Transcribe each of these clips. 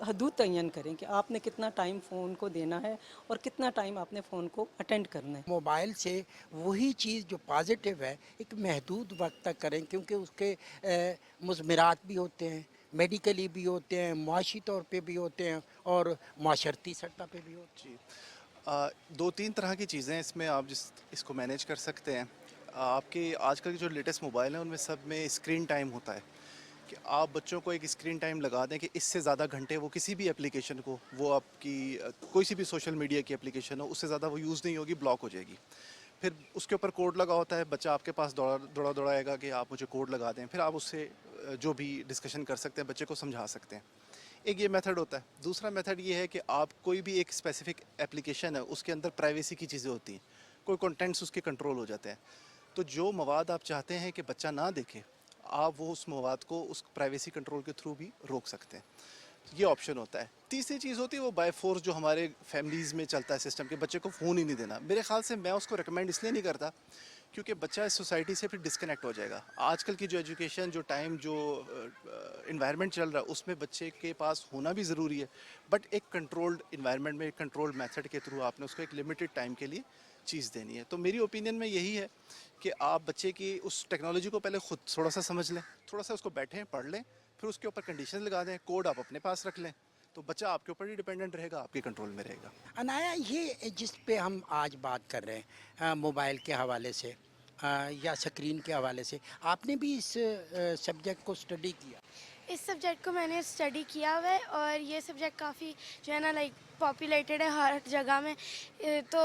حدود تعین کریں کہ آپ نے کتنا ٹائم فون کو دینا ہے اور کتنا ٹائم آپ نے فون کو اٹینڈ کرنا ہے. موبائل سے وہی چیز جو پازیٹیو ہے ایک محدود وقت تک کریں، کیونکہ اس کے مضمرات بھی ہوتے ہیں، میڈیکلی بھی ہوتے ہیں، معاشی طور پہ بھی ہوتے ہیں اور معاشرتی سطح پہ بھی ہوتے ہیں. جی دو تین طرح کی چیزیں اس میں آپ اس کو مینیج کر سکتے ہیں. آپ کے آج کل کے جو لیٹسٹ موبائل ہیں ان میں سب میں اسکرین ٹائم ہوتا ہے کہ آپ بچوں کو ایک اسکرین ٹائم لگا دیں کہ اس سے زیادہ گھنٹے وہ کسی بھی اپلیکیشن کو، وہ آپ کی کوئی سی بھی سوشل میڈیا کی اپلیکیشن ہو، اس سے زیادہ وہ یوز نہیں ہوگی، بلاک ہو جائے گی. پھر اس کے اوپر کوڈ لگا ہوتا ہے، بچہ آپ کے پاس دوڑائے گا کہ آپ مجھے کوڈ لگا دیں. پھر آپ اس سے جو بھی ڈسکشن کر سکتے ہیں، بچے کو سمجھا سکتے ہیں. ایک یہ میتھڈ ہوتا ہے. دوسرا میتھڈ یہ ہے کہ آپ کوئی بھی ایک اسپیسیفک اپلیکیشن ہے اس کے اندر پرائیویسی کی چیزیں ہوتی ہیں، کوئی کنٹینٹس اس کے کنٹرول ہو جاتے ہیں. تو جو مواد آپ چاہتے ہیں کہ بچہ نہ دیکھے، آپ وہ اس مواد کو اس پرائیویسی کنٹرول کے تھرو بھی روک سکتے ہیں. یہ آپشن ہوتا ہے. تیسری چیز ہوتی ہے وہ بائی فورس جو ہمارے فیملیز میں چلتا ہے سسٹم کہ بچے کو فون ہی نہیں دینا. میرے خیال سے میں اس کو ریکمینڈ اس لیے نہیں کرتا کیونکہ بچہ اس سوسائٹی سے پھر ڈسکنیکٹ ہو جائے گا. آج کل کی جو ایجوکیشن، جو ٹائم، جو انوائرمنٹ چل رہا ہے اس میں بچے کے پاس ہونا بھی ضروری ہے، بٹ ایک کنٹرولڈ انوائرمنٹ میں، ایک کنٹرولڈ میتھڈ کے تھرو آپ نے اس کو ایک لمیٹڈ ٹائم کے لیے چیز دینی ہے. تو میری اوپینین میں یہی ہے کہ آپ بچے کی اس ٹیکنالوجی کو پہلے خود تھوڑا سا سمجھ لیں، تھوڑا سا اس کو بیٹھیں، پڑھ لیں، پھر اس کے اوپر کنڈیشن لگا دیں، کوڈ آپ اپنے پاس رکھ لیں، تو بچہ آپ کے اوپر ہی ڈیپینڈنٹ رہے گا، آپ کے کنٹرول میں رہے گا. عنایا، یہ جس پہ ہم آج بات کر رہے ہیں موبائل کے حوالے سے یا سکرین کے حوالے سے، آپ نے بھی اس سبجیکٹ کو اسٹڈی کیا؟ اس سبجیکٹ کو میں نے اسٹڈی کیا ہوا ہے اور یہ سبجیکٹ کافی جو ہے نا لائک پاپولیٹڈ ہے ہر جگہ میں. تو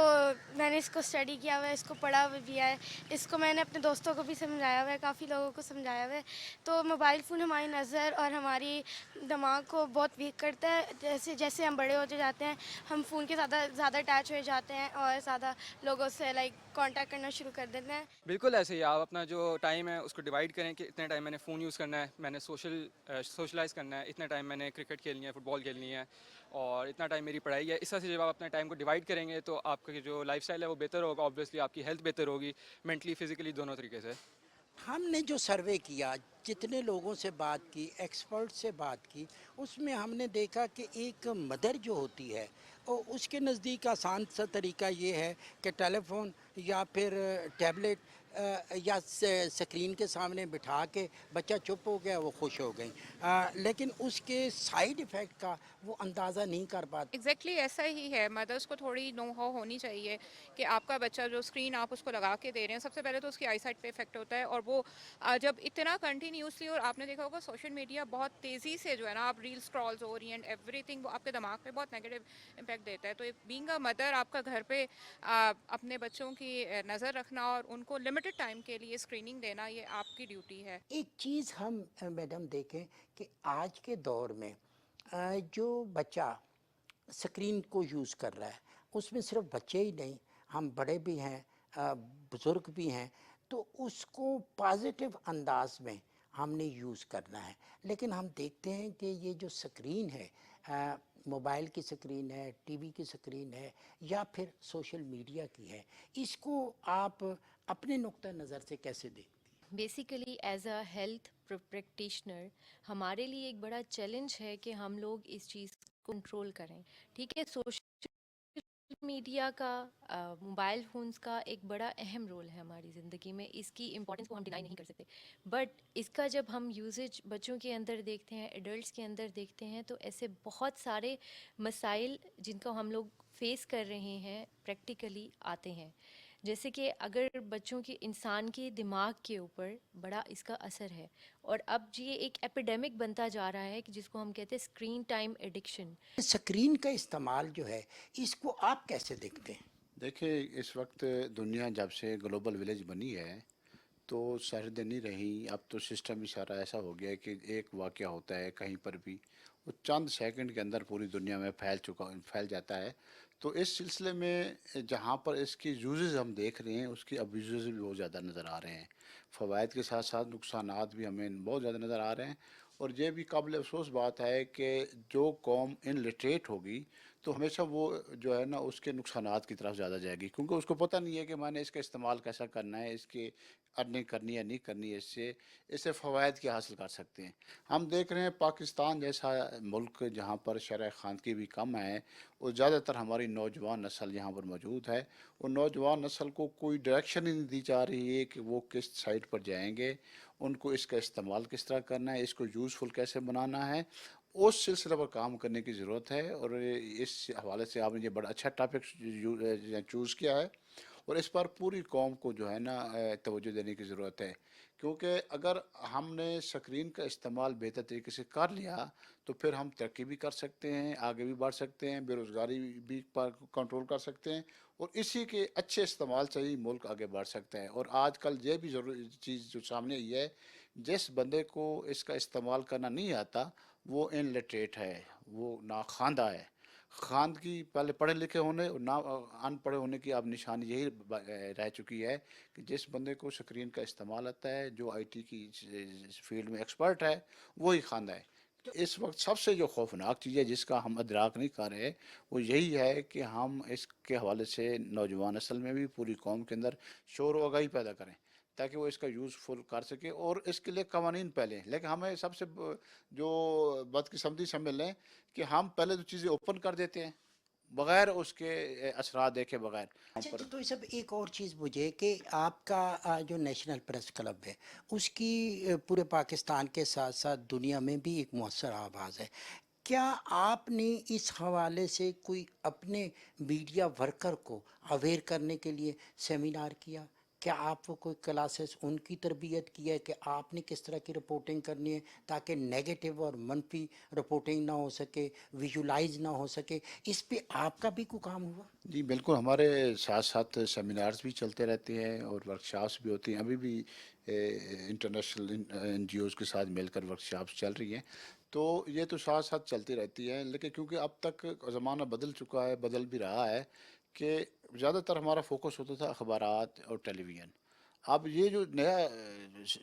میں نے اس کو اسٹڈی کیا ہوا ہے، اس کو پڑھا بھی ہے، اس کو میں نے اپنے دوستوں کو بھی سمجھایا ہوا ہے، کافی لوگوں کو سمجھایا ہوا ہے. تو موبائل فون ہماری نظر اور ہماری دماغ کو بہت ویک کرتا ہے. جیسے جیسے ہم بڑے ہوتے جاتے ہیں ہم فون کے زیادہ اٹیچ ہو جاتے ہیں اور زیادہ لوگوں سے لائک کانٹیکٹ کرنا شروع کر دیتے ہیں. بالکل ایسے ہی آپ اپنا جو ٹائم ہے اس کو ڈیوائڈ کریں کہ اتنے ٹائم میں نے فون یوز کرنا ہے، میں نے سوشلائز کرنا ہے، اتنا ٹائم میں نے کرکٹ کھیلنی ہے، فٹ بال کھیلنی ہے، اور اتنا ٹائم میری پڑھائی ہے. اس طرح سے جب آپ اپنے ٹائم کو ڈیوائڈ کریں گے تو آپ کا جو لائف اسٹائل ہے وہ بہتر ہوگا. آبویسلی آپ کی ہیلتھ بہتر ہوگی، مینٹلی فزیکلی دونوں طریقے سے. ہم نے جو سروے کیا، جتنے لوگوں سے بات کی، ایکسپرٹ سے بات کی، اس میں ہم نے دیکھا کہ ایک مدر جو ہوتی ہے اس کے نزدیک آسان سا طریقہ یہ ہے کہ ٹیلی فون یا پھر ٹیبلٹ یا سکرین کے سامنے بٹھا کے بچہ چپ ہو گیا، وہ خوش ہو گئی، لیکن اس کے سائیڈ ایفیکٹ کا وہ اندازہ نہیں کر پاتے. ایگزیکٹلی ایسا ہی ہے. مدرس کو تھوڑی نو ہاؤ ہونی چاہیے کہ آپ کا بچہ جو اسکرین آپ اس کو لگا کے دے رہے ہیں، سب سے پہلے تو اس کی آئی سائٹ پہ افیکٹ ہوتا ہے. اور وہ جب اتنا کنٹینیوسلی، اور آپ نے دیکھا ہوگا سوشل میڈیا بہت تیزی سے جو ہے نا، آپ ریل اسکرالز ہو رہی ہیں ایوری تھنگ، وہ آپ کے دماغ پہ بہت نیگیٹو امپیکٹ دیتا ہے. تو بینگ اے مدر، آپ کا گھر پہ اپنے بچوں کی نظر رکھنا اور ان کو لمیٹڈ ٹائم کے لیے اسکریننگ دینا، یہ آپ کی ڈیوٹی ہے. ایک چیز ہم میڈم دیکھیں کہ آج کے دور میں جو بچہ سکرین کو یوز کر رہا ہے، اس میں صرف بچے ہی نہیں، ہم بڑے بھی ہیں، بزرگ بھی ہیں، تو اس کو پازیٹیو انداز میں ہم نے یوز کرنا ہے. لیکن ہم دیکھتے ہیں کہ یہ جو سکرین ہے، موبائل کی سکرین ہے، ٹی وی کی سکرین ہے، یا پھر سوشل میڈیا کی ہے، اس کو آپ اپنے نقطہ نظر سے کیسے دیکھتے ہیں؟ Basically as a health practitioner ہمارے لیے ایک بڑا چیلنج ہے کہ ہم لوگ اس چیز کو کنٹرول کریں. ٹھیک ہے، سوشل میڈیا کا، موبائل فونز کا ایک بڑا اہم رول ہے ہماری زندگی میں، اس کی امپورٹنس کو ہم ڈینائی نہیں کر سکتے. بٹ اس کا جب ہم یوزیج بچوں کے اندر دیکھتے ہیں، ایڈلٹس کے اندر دیکھتے ہیں، تو ایسے بہت سارے مسائل جن کو ہم لوگ فیس کر رہے ہیں پریکٹیکلی آتے ہیں. جیسے کہ اگر بچوں کی، انسان کے دماغ کے اوپر بڑا اس کا اثر ہے، اور اب یہ ایک ایپیڈیمک بنتا جا رہا ہے کہ جس کو ہم کہتے ہیں اسکرین ٹائم ایڈکشن. سکرین کا استعمال جو ہے، اس کو آپ کیسے دیکھتے ہیں؟ دیکھیں، اس وقت دنیا جب سے گلوبل ولیج بنی ہے تو سرحدیں نہیں رہیں. اب تو سسٹم ہی سارا ایسا ہو گیا ہے کہ ایک واقعہ ہوتا ہے کہیں پر بھی، وہ چند سیکنڈ کے اندر پوری دنیا میں پھیل جاتا ہے. تو اس سلسلے میں جہاں پر اس کی یوزز ہم دیکھ رہے ہیں، اس کی ابیوزز بھی بہت زیادہ نظر آ رہے ہیں. فوائد کے ساتھ ساتھ نقصانات بھی ہمیں بہت زیادہ نظر آ رہے ہیں. اور یہ بھی قابل افسوس بات ہے کہ جو قوم ان لٹریٹ ہوگی تو ہمیشہ وہ جو ہے نا اس کے نقصانات کی طرف زیادہ جائے گی، کیونکہ اس کو پتہ نہیں ہے کہ میں نے اس کا استعمال کیسا کرنا ہے، اس کی ارننگ کرنی ہے نہیں کرنی ہے، اس سے فوائد کیا حاصل کر سکتے ہیں۔ ہم دیکھ رہے ہیں پاکستان جیسا ملک جہاں پر شرح خواندگی بھی کم ہے، اور زیادہ تر ہماری نوجوان نسل یہاں پر موجود ہے، اور نوجوان نسل کو کوئی ڈائریکشن ہی نہیں دی جا رہی ہے کہ وہ کس سائٹ پر جائیں گے، ان کو اس کا استعمال کس طرح کرنا ہے، اس کو یوزفل کیسے بنانا ہے، اس سلسلے پر کام کرنے کی ضرورت ہے۔ اور اس حوالے سے آپ نے یہ بڑا اچھا ٹاپک چوز کیا ہے، اور اس پر پوری قوم کو جو ہے نا توجہ دینے کی ضرورت ہے، کیونکہ اگر ہم نے اسکرین کا استعمال بہتر طریقے سے کر لیا تو پھر ہم ترقی بھی کر سکتے ہیں، آگے بھی بڑھ سکتے ہیں، بے روزگاری بھی پر کنٹرول کر سکتے ہیں، اور اسی کے اچھے استعمال سے ہی ملک آگے بڑھ سکتا ہے۔ اور آج کل یہ بھی ضروری چیز جو سامنے آئی ہے، جس بندے کو اس کا استعمال کرنا نہیں آتا وہ ان لٹریٹ ہے، وہ ناخواندہ ہے۔ خواندگی پہلے پڑھے لکھے ہونے اور نہ ان پڑھے ہونے کی اب نشانی یہی رہ چکی ہے کہ جس بندے کو اسکرین کا استعمال آتا ہے، جو آئی ٹی کی فیلڈ میں ایکسپرٹ ہے، وہی خواندہ ہے۔ اس وقت سب سے جو خوفناک چیز ہے جس کا ہم ادراک نہیں کر رہے، وہ یہی ہے کہ ہم اس کے حوالے سے نوجوان نسل میں بھی پوری قوم کے اندر شعور و آگاہی پیدا کریں، تاکہ وہ اس کا یوز فل کر سکے، اور اس کے لیے قوانین پہلے۔ لیکن ہمیں سب سے جو بدقسمتی سمجھ لیں کہ ہم پہلے تو چیزیں اوپن کر دیتے ہیں بغیر اس کے اثرات دیکھے بغیر ہم اچھا پر۔ جی، تو سب ایک اور چیز مجھے کہ آپ کا جو نیشنل پریس کلب ہے اس کی پورے پاکستان کے ساتھ ساتھ دنیا میں بھی ایک مؤثر آواز ہے، کیا آپ نے اس حوالے سے کوئی اپنے میڈیا ورکر کو اویئر کرنے کے لیے سیمینار کیا؟ کیا آپ کو کوئی کلاسز ان کی تربیت کی ہے کہ آپ نے کس طرح کی رپورٹنگ کرنی ہے تاکہ نیگیٹو اور منفی رپورٹنگ نہ ہو سکے، ویژولائز نہ ہو سکے؟ اس پہ آپ کا بھی کوئی کام ہوا؟ جی بالکل، ہمارے ساتھ ساتھ سیمینارز بھی چلتے رہتے ہیں اور ورکشاپس بھی ہوتی ہیں، ابھی بھی انٹرنیشنل این جی اوز کے ساتھ مل کر ورکشاپس چل رہی ہیں، تو یہ تو ساتھ ساتھ چلتی رہتی ہے۔ لیکن کیونکہ اب تک زمانہ بدل چکا ہے، بدل بھی رہا ہے، کہ زیادہ تر ہمارا فوکس ہوتا تھا اخبارات اور ٹیلی ویژن۔ اب یہ جو نیا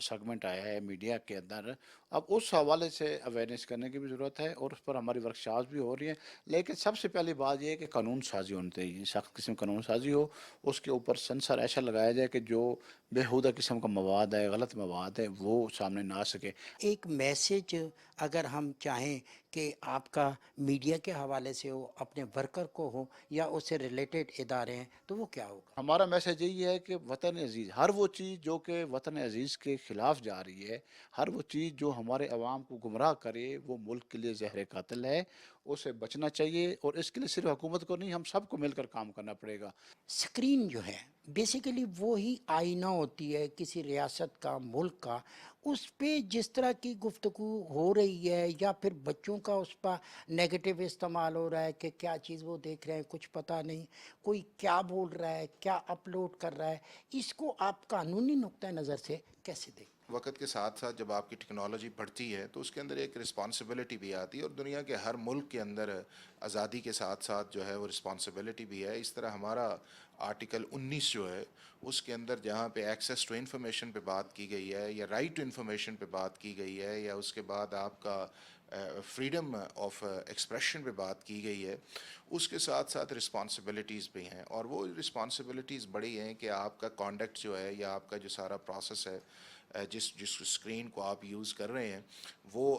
سیگمنٹ آیا ہے میڈیا کے اندر، اب اس حوالے سے اویئرنیس کرنے کی بھی ضرورت ہے، اور اس پر ہماری ورکشاپس بھی ہو رہی ہیں۔ لیکن سب سے پہلی بات یہ ہے کہ قانون سازی ہونی چاہیے، سخت قسم کی قانون سازی ہو، اس کے اوپر سنسر ایسا لگایا جائے کہ جو بےہودہ قسم کا مواد ہے، غلط مواد ہے، وہ سامنے نہ آ سکے۔ ایک میسیج اگر ہم چاہیں کہ آپ کا میڈیا کے حوالے سے ہو، اپنے ورکر کو ہو یا اس سے ریلیٹڈ ادارے ہیں، تو وہ کیا ہوگا؟ ہمارا میسج یہی ہے کہ وطن عزیز، ہر وہ چیز جو کہ وطن عزیز کے خلاف جا رہی ہے، ہر وہ چیز جو ہمارے عوام کو گمراہ کرے، وہ ملک کے لیے زہر قاتل ہے، اسے بچنا چاہیے، اور اس کے لیے صرف حکومت کو نہیں، ہم سب کو مل کر کام کرنا پڑے گا۔ اسکرین جو ہے بیسیکلی وہی آئینہ ہوتی ہے کسی ریاست کا، ملک کا، اس پہ جس طرح کی گفتگو ہو رہی ہے یا پھر بچوں کا اس پر نیگیٹو استعمال ہو رہا ہے کہ کیا چیز وہ دیکھ رہے ہیں کچھ پتہ نہیں، کوئی کیا بول رہا ہے، کیا اپلوڈ کر رہا ہے، اس کو آپ قانونی نقطہ نظر سے کیسے دیکھیں؟ وقت کے ساتھ ساتھ جب آپ کی ٹیکنالوجی بڑھتی ہے تو اس کے اندر ایک رسپانسبلٹی بھی آتی ہے، اور دنیا کے ہر ملک کے اندر آزادی کے ساتھ ساتھ جو ہے وہ رسپانسبلٹی بھی ہے۔ اس طرح ہمارا آرٹیکل 19 جو ہے اس کے اندر جہاں پہ ایکسیس ٹو انفارمیشن پہ بات کی گئی ہے، یا رائٹ ٹو انفارمیشن پہ بات کی گئی ہے، یا اس کے بعد آپ کا فریڈم آف ایکسپریشن پہ بات کی گئی ہے، اس کے ساتھ ساتھ رسپانسبلٹیز بھی ہیں، اور وہ رسپانسبلٹیز بڑی ہیں کہ آپ کا کانڈکٹ جو ہے یا آپ کا جو سارا پروسیس ہے، جس اسکرین کو آپ یوز کر رہے ہیں، وہ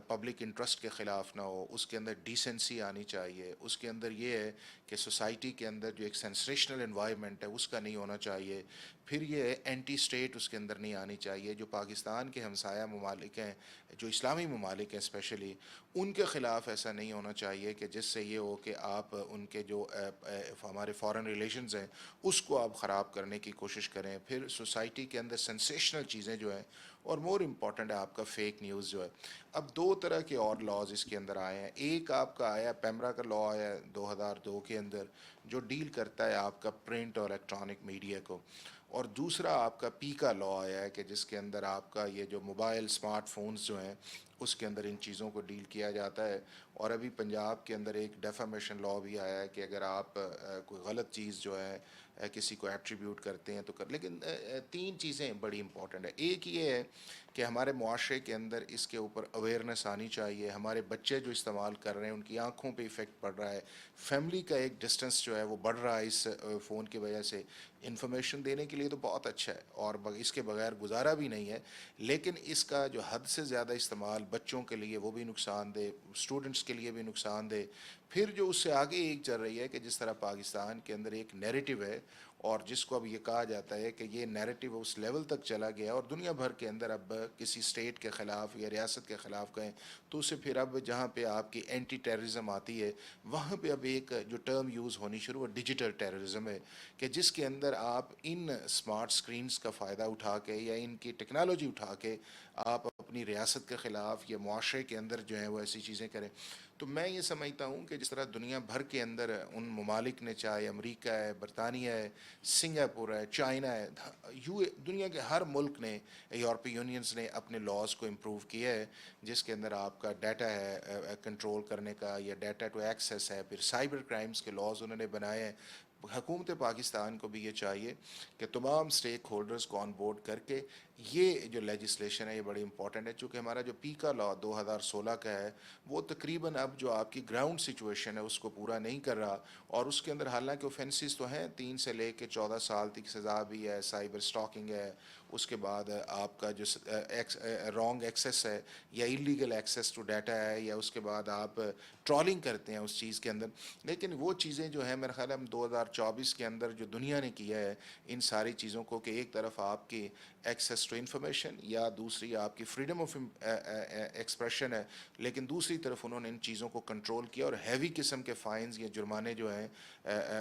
پبلک انٹرسٹ کے خلاف نہ ہو، اس کے اندر ڈیسنسی آنی چاہیے، اس کے اندر یہ ہے کہ سوسائٹی کے اندر جو ایک سینسیشنل انوائرمنٹ ہے اس کا نہیں ہونا چاہیے، پھر یہ اینٹی اسٹیٹ اس کے اندر نہیں آنی چاہیے۔ جو پاکستان کے ہمسایہ ممالک ہیں، جو اسلامی ممالک ہیں اسپیشلی، ان کے خلاف ایسا نہیں ہونا چاہیے کہ جس سے یہ ہو کہ آپ ان کے جو ہمارے فارن ریلیشنز ہیں اس کو آپ خراب کرنے کی کوشش کریں۔ پھر سوسائٹی کے اندر سینسیشنل چیزیں جو ہیں، اور مور امپورٹنٹ ہے آپ کا فیک نیوز جو ہے۔ اب دو طرح کے اور لاز اس کے اندر آئے ہیں، ایک آپ کا آیا پیمرا کا لا آیا 2002 کے اندر جو ڈیل کرتا ہے آپ کا پرنٹ اور الیکٹرانک میڈیا کو، اور دوسرا آپ کا پی کا لا آیا ہے کہ جس کے اندر آپ کا یہ جو موبائل اسمارٹ فونز جو ہیں اس کے اندر ان چیزوں کو ڈیل کیا جاتا ہے۔ اور ابھی پنجاب کے اندر ایک ڈیفامیشن لا بھی آیا ہے کہ اگر آپ کوئی غلط چیز جو ہے کسی کو ایٹریبیوٹ کرتے ہیں تو لیکن تین چیزیں بڑی امپورٹنٹ ہے. ایک یہ ہے کہ ہمارے معاشرے کے اندر اس کے اوپر اویئرنیس آنی چاہیے. ہمارے بچے جو استعمال کر رہے ہیں ان کی آنکھوں پہ ایفیکٹ پڑ رہا ہے, فیملی کا ایک ڈسٹنس جو ہے وہ بڑھ رہا ہے اس فون کی وجہ سے. انفارمیشن دینے کے لیے تو بہت اچھا ہے اور اس کے بغیر گزارا بھی نہیں ہے, لیکن اس کا جو حد سے زیادہ استعمال بچوں کے لیے وہ بھی نقصان دہ, اسٹوڈنٹس کے لیے بھی نقصان دہ. پھر جو اس سے آگے ایک چل رہی ہے کہ جس طرح پاکستان کے اندر ایک نیریٹو ہے اور جس کو اب یہ کہا جاتا ہے کہ یہ نیریٹو اس لیول تک چلا گیا اور دنیا بھر کے اندر اب کسی اسٹیٹ کے خلاف یا ریاست کے خلاف کہیں تو اسے پھر اب جہاں پہ آپ کی اینٹی ٹیررزم آتی ہے وہاں پہ اب ایک جو ٹرم یوز ہونی شروع, وہ ڈیجیٹل ٹیررزم ہے, کہ جس کے اندر آپ ان اسمارٹ سکرینز کا فائدہ اٹھا کے یا ان کی ٹیکنالوجی اٹھا کے آپ اپنی ریاست کے خلاف یا معاشرے کے اندر جو ہیں وہ ایسی چیزیں کریں. تو میں یہ سمجھتا ہوں کہ جس طرح دنیا بھر کے اندر ان ممالک نے, چاہے امریکہ ہے, برطانیہ ہے, سنگاپور ہے, چائنا ہے, دنیا کے ہر ملک نے, یورپی یونینز نے اپنے لاز کو امپروو کیا ہے جس کے اندر آپ کا ڈیٹا ہے کنٹرول کرنے کا یا ڈیٹا ٹو ایکسیس ہے. پھر سائبر کرائمز کے لاز انہوں نے بنائے ہیں. حکومت پاکستان کو بھی یہ چاہیے کہ تمام سٹیک ہولڈرز کو آن بورڈ کر کے یہ جو لیجسلیشن ہے یہ بڑی امپورٹنٹ ہے. چونکہ ہمارا جو پیکا لا 2016 کا ہے وہ تقریباً اب جو آپ کی گراؤنڈ سچویشن ہے اس کو پورا نہیں کر رہا, اور اس کے اندر حالانکہ اوفینسز تو ہیں 3 سے لے کے 14 سال تک سزا بھی ہے, سائبر اسٹاکنگ ہے, اس کے بعد آپ کا جو رانگ ایکسیس ہے یا ایلیگل ایکسیس ٹو ڈیٹا ہے, یا اس کے بعد آپ ٹرالنگ کرتے ہیں اس چیز کے اندر. لیکن وہ چیزیں جو ہیں میرا خیال ہے ہم 2024 کے اندر جو دنیا نے کیا ہے ان ساری چیزوں کو, کہ ایک طرف آپ کی ایکسیس ٹو انفارمیشن یا دوسری آپ کی فریڈم آف ایکسپریشن ہے, لیکن دوسری طرف انہوں نے ان چیزوں کو کنٹرول کیا اور ہیوی قسم کے فائنز یا جرمانے جو ہیں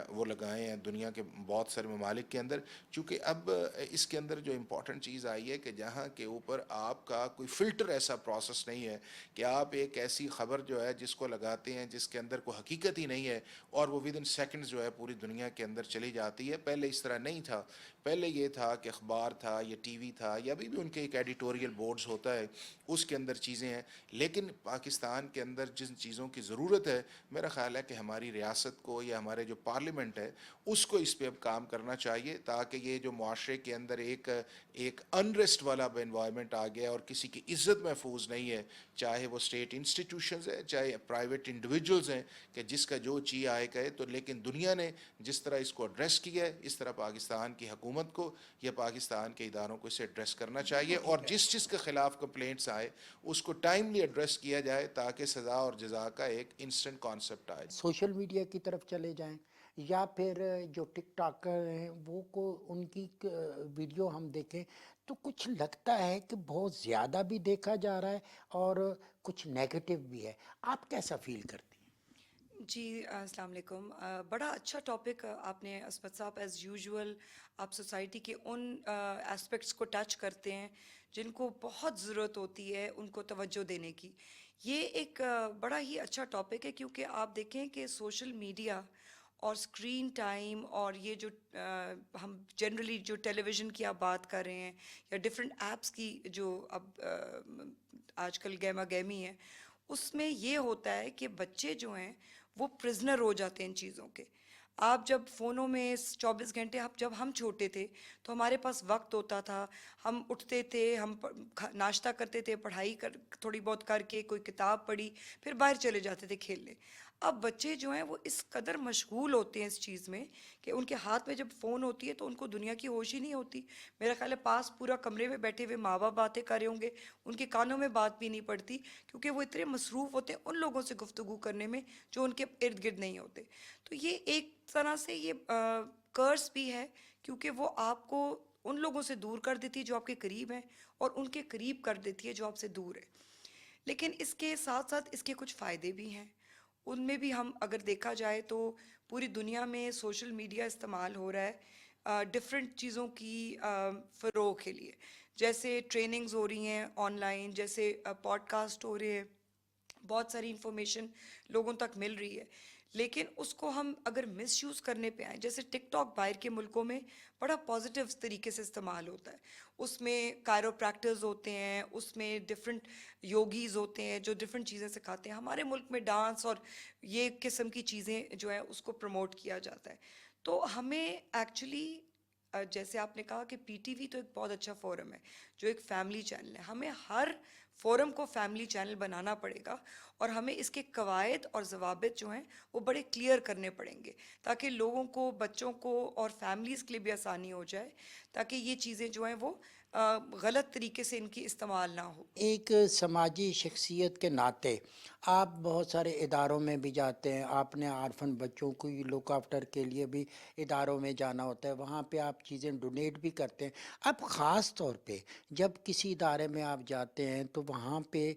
وہ لگائے ہیں دنیا کے بہت سارے ممالک کے اندر. چونکہ اب اس کے اندر جو امپورٹنٹ چیز آئی ہے کہ جہاں کے اوپر آپ کا کوئی فلٹر ایسا پروسیس نہیں ہے کہ آپ ایک ایسی خبر جو ہے جس کو لگاتے ہیں جس کے اندر کوئی حقیقت ہی نہیں ہے اور وہ ود ان سیکنڈز جو ہے پوری دنیا کے اندر چلی جاتی ہے. پہلے اس طرح نہیں تھا. پہلے یہ تھا کہ اخبار تھا یا ٹی وی تھا یا ابھی بھی ان کے ایک ایڈیٹوریل بورڈز ہوتا ہے, اس کے اندر چیزیں ہیں. لیکن پاکستان کے اندر جن چیزوں کی ضرورت ہے میرا خیال ہے کہ ہماری ریاست کو یا ہمارے جو پارلیمنٹ ہے اس کو اس پہ اب کام کرنا چاہیے, تاکہ یہ جو معاشرے کے اندر ایک انریسٹ والا انوائرمنٹ آ گیا اور کسی کی عزت محفوظ نہیں ہے, چاہے وہ اسٹیٹ انسٹیٹیوشنز ہیں چاہے پرائیویٹ انڈیویجولز ہیں, کہ جس کا جو چیز آئے گئے تو. لیکن دنیا نے جس طرح اس کو ایڈریس کیا ہے اس طرح پاکستان کی حکومت کو یا پاکستان کے اداروں کو اسے ایڈریس کرنا چاہیے, اور جس چیز کے خلاف کمپلینٹس آئے اس کو ٹائملی ایڈریس کیا جائے تاکہ سزا اور جزا کا ایک انسٹنٹ کانسیپٹ آئے. سوشل میڈیا کی طرف چلے جائیں یا پھر جو ٹک ٹاکر ہیں وہ کو ان کی ویڈیو ہم دیکھیں تو کچھ لگتا ہے کہ بہت زیادہ بھی دیکھا جا رہا ہے اور کچھ نیگیٹو بھی ہے. آپ کیسا فیل کرتے ہیں؟ جی السلام علیکم. بڑا اچھا ٹاپک آپ نے عصمت صاحب. ایز یوزول آپ سوسائٹی کے ان اسپیکٹس کو ٹچ کرتے ہیں جن کو بہت ضرورت ہوتی ہے ان کو توجہ دینے کی. یہ ایک بڑا ہی اچھا ٹاپک ہے کیونکہ آپ دیکھیں کہ سوشل میڈیا اور اسکرین ٹائم اور یہ جو ہم جنرلی جو ٹیلی ویژن کی آپ بات کر رہے ہیں یا ڈفرینٹ ایپس کی جو اب آج کل گیما گیمی ہے, اس میں یہ ہوتا ہے کہ بچے جو ہیں وہ پرزنر ہو جاتے ہیں ان چیزوں کے. آپ جب فونوں میں 24 گھنٹے, جب ہم چھوٹے تھے تو ہمارے پاس وقت ہوتا تھا, ہم اٹھتے تھے, ہم ناشتہ کرتے تھے, پڑھائی تھوڑی بہت کر کے کوئی کتاب پڑھی, پھر باہر چلے جاتے تھے کھیلنے. اب بچے جو ہیں وہ اس قدر مشغول ہوتے ہیں اس چیز میں کہ ان کے ہاتھ میں جب فون ہوتی ہے تو ان کو دنیا کی ہوش ہی نہیں ہوتی. میرا خیال ہے پاس پورا کمرے میں بیٹھے ہوئے ماں باپ باتیں کر رہے ہوں گے, ان کے کانوں میں بات بھی نہیں پڑتی کیونکہ وہ اتنے مصروف ہوتے ہیں ان لوگوں سے گفتگو کرنے میں جو ان کے ارد گرد نہیں ہوتے. تو یہ ایک طرح سے یہ کرس بھی ہے کیونکہ وہ آپ کو ان لوگوں سے دور کر دیتی ہے جو آپ کے قریب ہیں اور ان کے قریب کر دیتی ہے جو آپ سے دور ہے. لیکن اس کے ساتھ ساتھ اس کے کچھ فائدے بھی ہیں. ان میں بھی ہم اگر دیکھا جائے تو پوری دنیا میں سوشل میڈیا استعمال ہو رہا ہے ڈفرینٹ چیزوں کی فروغ کے لیے. جیسے ٹریننگز ہو رہی ہیں آن لائن, جیسے پوڈ کاسٹ ہو رہے ہیں, بہت ساری انفارمیشن لوگوں تک مل رہی ہے. لیکن اس کو ہم اگر مس یوز کرنے پہ آئیں، جیسے ٹک ٹاک باہر کے ملکوں میں بڑا پازیٹیو طریقے سے استعمال ہوتا ہے، اس میں کائروپریکٹرز ہوتے ہیں، اس میں ڈفرینٹ یوگیز ہوتے ہیں جو ڈفرینٹ چیزیں سکھاتے ہیں. ہمارے ملک میں ڈانس اور یہ قسم کی چیزیں جو ہیں اس کو پروموٹ کیا جاتا ہے. تو ہمیں ایکچولی جیسے آپ نے کہا کہ پی ٹی وی تو ایک بہت اچھا فورم ہے جو ایک فیملی چینل ہے، ہمیں ہر فورم کو فیملی چینل بنانا پڑے گا اور ہمیں اس کے قواعد اور ضوابط جو ہیں وہ بڑے کلیئر کرنے پڑیں گے تاکہ لوگوں کو، بچوں کو اور فیملیز کے لیے بھی آسانی ہو جائے، تاکہ یہ چیزیں جو ہیں وہ غلط طریقے سے ان کی استعمال نہ ہو. ایک سماجی شخصیت کے ناطے آپ بہت سارے اداروں میں بھی جاتے ہیں، آپ نے آرفن بچوں کو لک آفٹر کے لیے بھی اداروں میں جانا ہوتا ہے، وہاں پہ آپ چیزیں ڈونیٹ بھی کرتے ہیں. اب خاص طور پہ جب کسی ادارے میں آپ جاتے ہیں تو وہاں پہ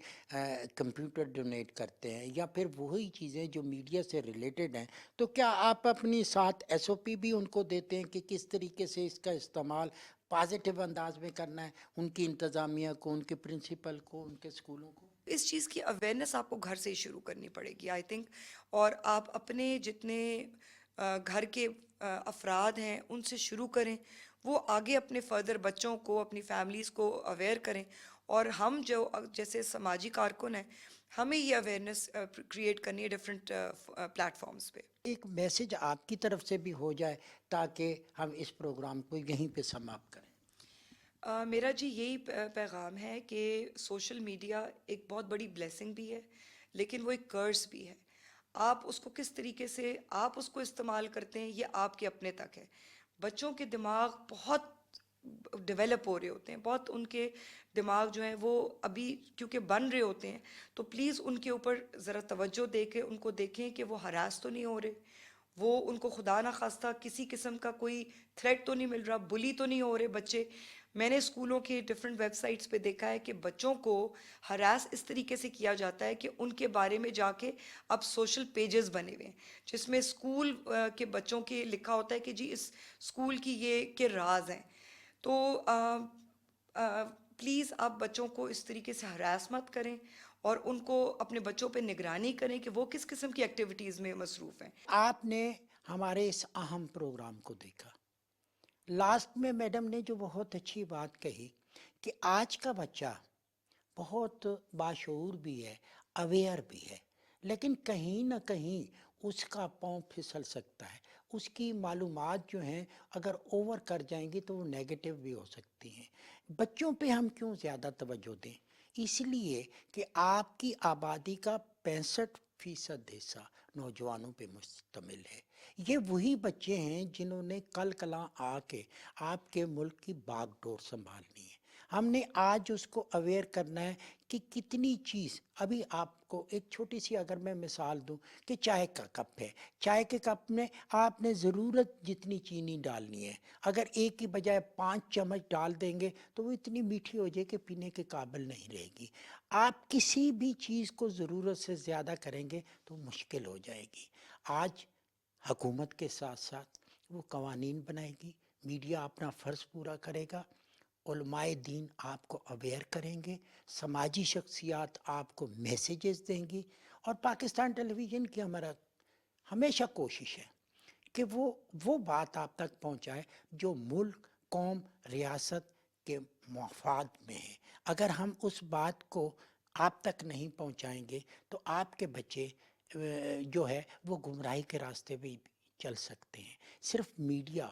کمپیوٹر ڈونیٹ کرتے ہیں یا پھر وہی چیزیں جو میڈیا سے ریلیٹڈ ہیں، تو کیا آپ اپنی ساتھ ایس او پی بھی ان کو دیتے ہیں کہ کس طریقے سے اس کا استعمال پازیٹیو انداز میں کرنا ہے ان کی انتظامیہ کو، ان کے پرنسپل کو، ان کے اسکولوں کو؟ اس چیز کی اویئرنیس آپ کو گھر سے ہی شروع کرنی پڑے گی آئی تھنک، اور آپ اپنے جتنے گھر کے افراد ہیں ان سے شروع کریں، وہ آگے اپنے فردر بچوں کو، اپنی فیملیز کو اویئر کریں، اور ہم جو جیسے سماجی کارکن ہیں ہمیں یہ اویئرنیس کریٹ کرنی ہے ڈفرینٹ پلیٹ فارمز پہ. ایک میسج آپ کی طرف سے بھی ہو جائے تاکہ ہم اس پروگرام کو یہیں پہ سماپت کریں. میرا جی یہی پیغام ہے کہ سوشل میڈیا ایک بہت بڑی بلیسنگ بھی ہے لیکن وہ ایک کرس بھی ہے. آپ اس کو کس طریقے سے آپ اس کو استعمال کرتے ہیں یہ آپ کے اپنے تک ہے. بچوں کے دماغ بہت ڈیولپ ہو رہے ہوتے ہیں، بہت ان کے دماغ جو ہیں وہ ابھی کیونکہ بن رہے ہوتے ہیں، تو پلیز ان کے اوپر ذرا توجہ دے کے ان کو دیکھیں کہ وہ ہراس تو نہیں ہو رہے، وہ ان کو خدا نخواستہ کسی قسم کا کوئی تھریٹ تو نہیں مل رہا، بلی تو نہیں ہو رہے بچے. میں نے اسکولوں کے ڈفرینٹ ویب سائٹس پہ دیکھا ہے کہ بچوں کو ہراس اس طریقے سے کیا جاتا ہے کہ ان کے بارے میں جا کے اب سوشل پیجز بنے ہوئے ہیں جس میں اسکول کے بچوں کے لکھا ہوتا ہے کہ جی اس اسکول کی یہ کے راز ہیں. تو پلیز آپ بچوں کو اس طریقے سے ہراس مت کریں اور ان کو اپنے بچوں پہ نگرانی کریں کہ وہ کس قسم کی ایکٹیویٹیز میں مصروف ہیں. آپ نے ہمارے اس اہم پروگرام کو دیکھا، لاسٹ میں میڈم نے جو بہت اچھی بات کہی کہ آج کا بچہ بہت باشعور بھی ہے، اویئر بھی ہے، لیکن کہیں نہ کہیں اس کا پاؤں پھسل سکتا ہے، اس کی معلومات جو ہیں اگر اوور کر جائیں گی تو وہ نیگیٹو بھی ہو سکتی ہیں. بچوں پہ ہم کیوں زیادہ توجہ دیں؟ اس لیے کہ آپ کی آبادی کا 65% حصہ نوجوانوں پہ مشتمل ہے. یہ وہی بچے ہیں جنہوں نے کل کلاں آ کے آپ کے ملک کی باغ ڈور سنبھالنی ہے. ہم نے آج اس کو اویئر کرنا ہے کہ کتنی چیز ابھی آپ کو ایک چھوٹی سی اگر میں مثال دوں کہ چائے کا کپ ہے، چائے کے کپ میں آپ نے ضرورت جتنی چینی ڈالنی ہے، اگر ایک کی بجائے 5 چمچ ڈال دیں گے تو وہ اتنی میٹھی ہو جائے کہ پینے کے قابل نہیں رہے گی. آپ کسی بھی چیز کو ضرورت سے زیادہ کریں گے تو مشکل ہو جائے گی. آج حکومت کے ساتھ ساتھ وہ قوانین بنائے گی، میڈیا اپنا فرض پورا کرے گا، علماء دین آپ کو اویئر کریں گے، سماجی شخصیات آپ کو میسیجز دیں گی، اور پاکستان ٹیلی ویژن کی ہمارا ہمیشہ کوشش ہے کہ وہ بات آپ تک پہنچائے جو ملک، قوم، ریاست کے مفاد میں ہے. اگر ہم اس بات کو آپ تک نہیں پہنچائیں گے تو آپ کے بچے جو ہے وہ گمراہی کے راستے پہ چل سکتے ہیں. صرف میڈیا،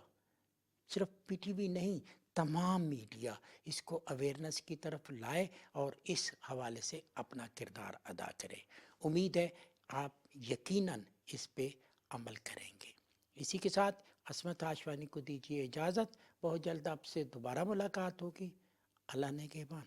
صرف پی ٹی وی نہیں، تمام میڈیا اس کو اویئرنیس کی طرف لائے اور اس حوالے سے اپنا کردار ادا کرے. امید ہے آپ یقیناً اس پہ عمل کریں گے. اسی کے ساتھ عصمت آشوانی کو دیجیے اجازت. بہت جلد آپ سے دوبارہ ملاقات ہوگی. اللہ نگہبان.